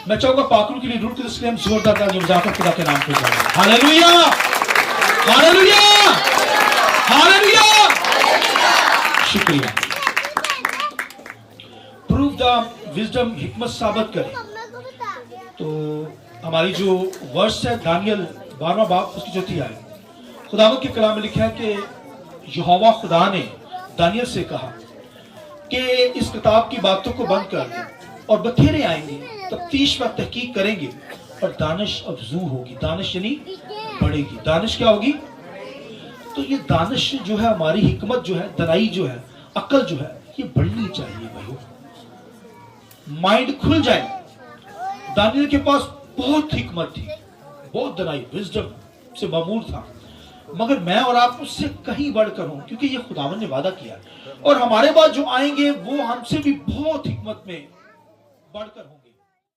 मैं चाहूंगा पाकरू के लिए रूट के इसलिए हम जोरदार ताली मुजाफर खुदा के नाम पे जाएंगे। Hallelujah, hallelujah, hallelujah. शुक्रिया। प्रूव द विजडम, हिकमत साबित करे। तो हमारी जो वर्ष है दानियल 12वां बाब उसकी चौथी आयत, खुदावंद के कलाम में लिखा है कि यहोवा खुदा ने दानियल से कहा कि इस किताब की बातों को बंद कर दे और बखेरे आएंगे, तफ्तीश व तहकीक करेंगे और दानिश अफजू होगी। दानिश यानी बढ़ेगी। दानिश क्या होगी? तो ये दानिश जो है, हमारी हिकमत जो है, दनाई जो है, अकल जो है, ये बढ़नी चाहिए भाइयों। माइंड खुल जाए। दानियल के पास बहुत हिकमत थी, बहुत दनाई, विजडम से मामूर था, मगर मैं और आप उससे कहीं बढ़कर हूं, क्योंकि ये खुदावन ने वादा किया और हमारे बाद जो आएंगे वो हमसे भी बहुत हिकमत में बढ़कर होंगे।